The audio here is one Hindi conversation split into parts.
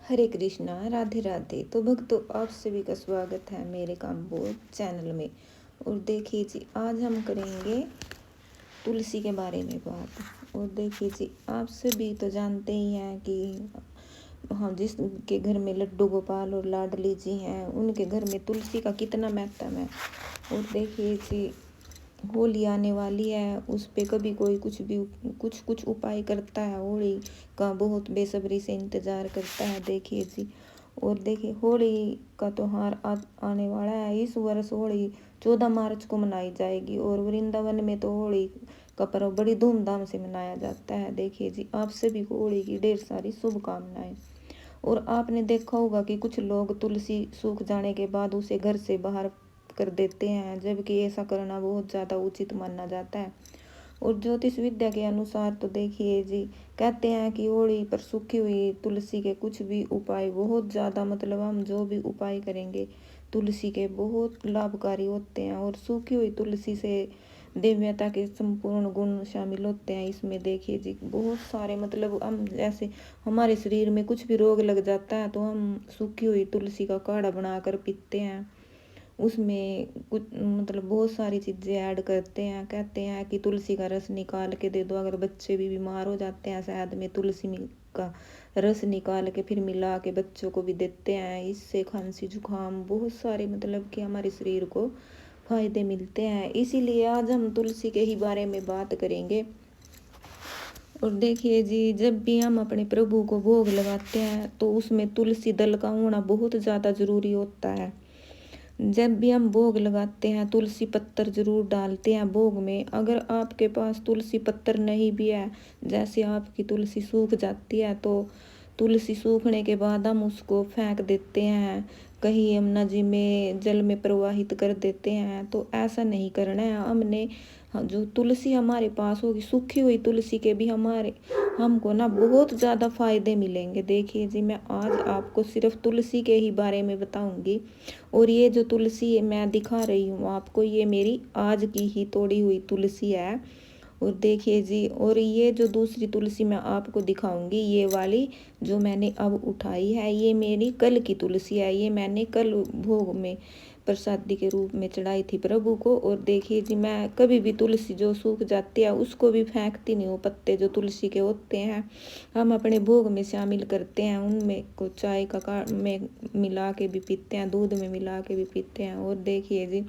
हरे कृष्णा, राधे राधे। तो भक्तों, आप सभी का स्वागत है मेरे कामबोध चैनल में। और देखिए जी, आज हम करेंगे तुलसी के बारे में बात। और देखिए जी, आप सभी तो जानते ही हैं कि हम जिसके घर में लड्डू गोपाल और लाडली जी हैं, उनके घर में तुलसी का कितना महत्व है। और देखिए जी, होली आने वाली है, उस पे कभी कोई कुछ कुछ उपाय करता है। होली का बहुत बेसब्री से इंतजार करता है। देखिए जी, और देखिए होली का त्योहार आने वाला है। इस वर्ष होली 14 मार्च को मनाई जाएगी और वृंदावन में तो होली का पर्व बड़ी धूमधाम से मनाया जाता है। देखिए जी, आप सभी को होली की ढेर सारी शुभकामनाएं। और आपने देखा होगा कि कुछ लोग तुलसी सूख जाने के बाद उसे घर से बाहर कर देते हैं, जबकि ऐसा करना बहुत ज़्यादा उचित माना जाता है। और ज्योतिष विद्या के अनुसार तो देखिए जी, कहते हैं कि होली पर सूखी हुई तुलसी के कुछ भी उपाय बहुत ज़्यादा, मतलब हम जो भी उपाय करेंगे तुलसी के, बहुत लाभकारी होते हैं। और सूखी हुई तुलसी से दिव्यता के संपूर्ण गुण शामिल होते हैं इसमें। देखिए जी, बहुत सारे, मतलब हम जैसे हमारे शरीर में कुछ भी रोग लग जाता है तो हम सूखी हुई तुलसी का काढ़ा बनाकर पीते हैं। उसमें कुछ, मतलब बहुत सारी चीज़ें ऐड करते हैं। कहते हैं कि तुलसी का रस निकाल के दे दो, अगर बच्चे भी बीमार हो जाते हैं शहद में का रस निकाल के फिर मिला के बच्चों को भी देते हैं। इससे खांसी जुकाम बहुत सारे, मतलब कि हमारे शरीर को फायदे मिलते हैं। इसीलिए आज हम तुलसी के ही बारे में बात करेंगे। और देखिए जी, जब भी हम अपने प्रभु को भोग लगाते हैं तो उसमें तुलसी दल का होना बहुत ज़्यादा ज़रूरी होता है। जब भी हम भोग लगाते हैं तुलसी पत्तर जरूर डालते हैं भोग में। अगर आपके पास तुलसी पत्तर नहीं भी है, जैसे आपकी तुलसी सूख जाती है, तो तुलसी सूखने के बाद हम उसको फेंक देते हैं, कहीं यमुना जी में जल में प्रवाहित कर देते हैं। तो ऐसा नहीं करना है हमने। जो तुलसी हमारे पास होगी, सूखी हुई तुलसी के भी हमको ना बहुत ज़्यादा फायदे मिलेंगे। देखिए जी, मैं आज आपको सिर्फ तुलसी के ही बारे में बताऊंगी। और ये जो तुलसी मैं दिखा रही हूँ आपको, ये मेरी आज की ही तोड़ी हुई तुलसी है। और देखिए जी, और ये जो दूसरी तुलसी मैं आपको दिखाऊंगी, ये वाली जो मैंने अब उठाई है, ये मेरी कल की तुलसी है। ये मैंने कल भोग में प्रसादी के रूप में चढ़ाई थी प्रभु को। और देखिए जी, मैं कभी भी तुलसी जो सूख जाती है उसको भी फेंकती नहीं हूँ। पत्ते जो तुलसी के होते हैं हम अपने भोग में शामिल करते हैं, उनमें को चाय का में मिला के भी पीते हैं, दूध में मिला के भी पीते हैं। और देखिए जी,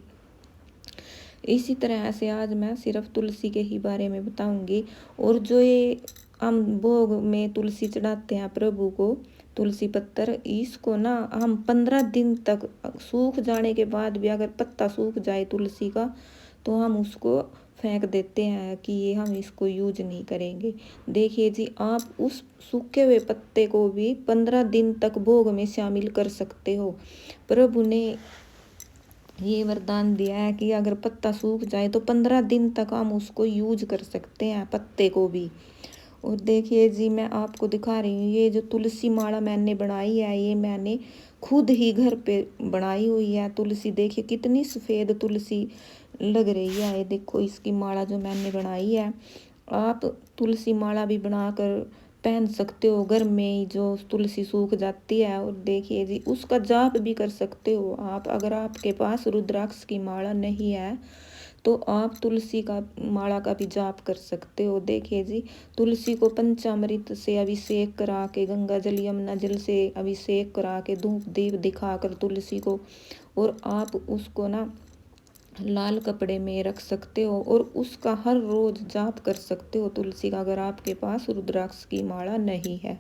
इसी तरह से आज मैं सिर्फ तुलसी के ही बारे में बताऊंगी। और जो ये हम भोग में तुलसी चढ़ाते हैं प्रभु को, तुलसी पत्तर, इसको ना हम 15 दिन तक, सूख जाने के बाद भी अगर पत्ता सूख जाए तुलसी का तो हम उसको फेंक देते हैं कि ये हम इसको यूज नहीं करेंगे। देखिए जी, आप उस सूखे हुए पत्ते को भी 15 दिन तक भोग में शामिल कर सकते हो। प्रभु ने ये वरदान दिया है कि अगर पत्ता सूख जाए तो 15 दिन तक हम उसको यूज कर सकते हैं, पत्ते को भी। और देखिए जी, मैं आपको दिखा रही हूँ, ये जो तुलसी माला मैंने बनाई है, ये मैंने खुद ही घर पे बनाई हुई है तुलसी। देखिए कितनी सफ़ेद तुलसी लग रही है। ये देखो, इसकी माला जो मैंने बनाई है, आप तुलसी माला भी बनाकर पहन सकते हो घर में ही, जो तुलसी सूख जाती है। और देखिए जी, उसका जाप भी कर सकते हो आप। अगर आपके पास रुद्राक्ष की माला नहीं है तो आप तुलसी का माला का भी जाप कर सकते हो। देखिए जी, तुलसी को पंचामृत से अभिषेक करा के, गंगा जल यमुना जल से अभिषेक करा के, धूप दीप दिखाकर तुलसी को, और आप उसको ना लाल कपड़े में रख सकते हो और उसका हर रोज जाप कर सकते हो तुलसी का, अगर आपके पास रुद्राक्ष की माला नहीं है।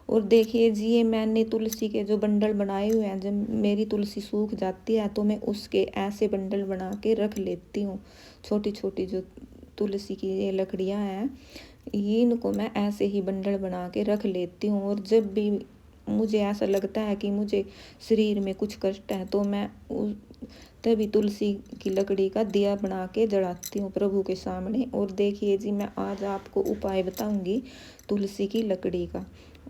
और देखिए जी, ये मैंने तुलसी के जो बंडल बनाए हुए हैं, जब मेरी तुलसी सूख जाती है तो मैं उसके ऐसे बंडल बना के रख लेती हूँ। छोटी छोटी जो तुलसी की ये लकड़ियाँ हैं, इनको मैं ऐसे ही बंडल बना के रख लेती हूँ। और जब भी मुझे ऐसा लगता है कि मुझे शरीर में कुछ कष्ट है तो मैं तभी तुलसी की लकड़ी का दिया बना के जलाती हूँ प्रभु के सामने। और देखिए जी, मैं आज आपको उपाय बताऊंगी तुलसी की लकड़ी का।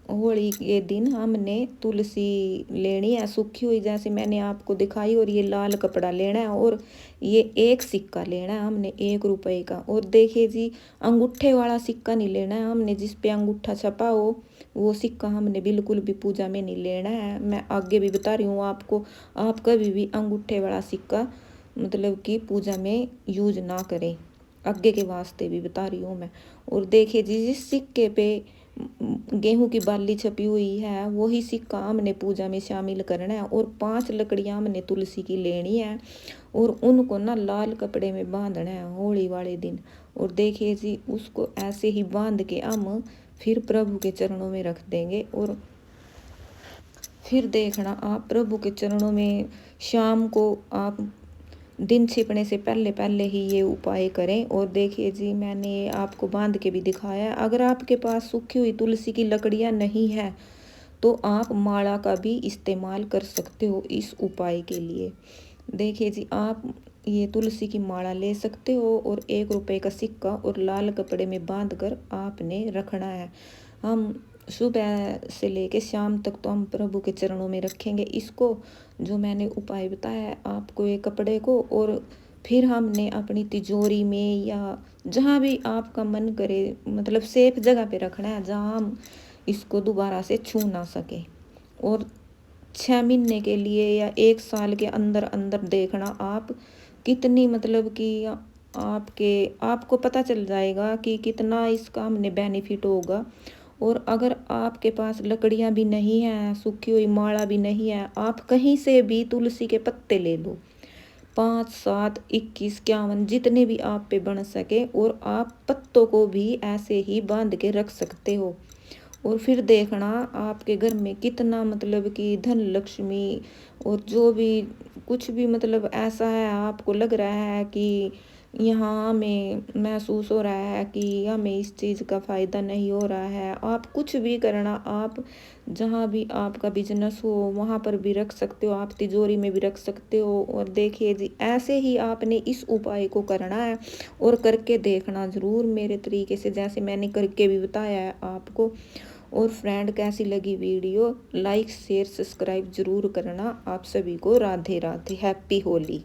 होली के दिन हमने तुलसी लेनी है सूखी हुई, जैसे मैंने आपको दिखाई, और ये लाल कपड़ा लेना है, और ये एक सिक्का लेना है हमने 1 रुपए का। और देखिए जी, अंगूठे वाला सिक्का नहीं लेना है हमने, जिस पे अंगूठा छपा हो वो सिक्का हमने बिल्कुल भी पूजा में नहीं लेना है। मैं आगे भी बता रही हूँ आपको, आप कभी भी अंगूठे वाला सिक्का मतलब कि पूजा में यूज ना करें, आगे के वास्ते भी बता रही हूँ मैं। और देखिए जी, जिस सिक्के पे गेहूं की बाली छपी हुई है वही सिक्का हमने पूजा में शामिल करना है। और 5 लकड़ियां हमने तुलसी की लेनी है और उनको ना लाल कपड़े में बांधना है होली वाले दिन। और देखिए जी, उसको ऐसे ही बांध के हम फिर प्रभु के चरणों में रख देंगे। और फिर देखना आप प्रभु के चरणों में शाम को आप दिन छिपने से पहले पहले ही ये उपाय करें। और देखिए जी, मैंने आपको बांध के भी दिखाया है। अगर आपके पास सूखी हुई तुलसी की लकड़ियां नहीं है तो आप माला का भी इस्तेमाल कर सकते हो इस उपाय के लिए। देखिए जी, आप ये तुलसी की माला ले सकते हो और 1 रुपए का सिक्का और लाल कपड़े में बांध कर आपने रखना है। हम सुबह से लेके शाम तक तो हम प्रभु के चरणों में रखेंगे इसको, जो मैंने उपाय बताया है आपको, ये कपड़े को। और फिर हमने अपनी तिजोरी में या जहाँ भी आपका मन करे, मतलब सेफ जगह पे रखना है जहाँ हम इसको दोबारा से छू ना सके। और 6 महीने के लिए या 1 साल के अंदर अंदर देखना आप कितनी मतलब कि आपको पता चल जाएगा कि कितना इसका हमने बेनिफिट होगा। और अगर आपके पास लकड़ियां भी नहीं है, सूखी हुई माला भी नहीं है, आप कहीं से भी तुलसी के पत्ते ले लो, 5, 7, 21, 51 जितने भी आप पे बन सके, और आप पत्तों को भी ऐसे ही बांध के रख सकते हो। और फिर देखना आपके घर में कितना मतलब कि धन लक्ष्मी और जो भी कुछ भी मतलब ऐसा है आपको लग रहा है कि यहाँ हमें महसूस हो रहा है कि हमें इस चीज़ का फ़ायदा नहीं हो रहा है, आप कुछ भी करना, आप जहाँ भी आपका बिजनेस हो वहाँ पर भी रख सकते हो, आप तिजोरी में भी रख सकते हो। और देखिए जी, ऐसे ही आपने इस उपाय को करना है और करके देखना ज़रूर मेरे तरीके से, जैसे मैंने करके भी बताया है आपको। और फ्रेंड, कैसी लगी वीडियो, लाइक शेयर सब्सक्राइब जरूर करना। आप सभी को राधे राधे, हैप्पी होली।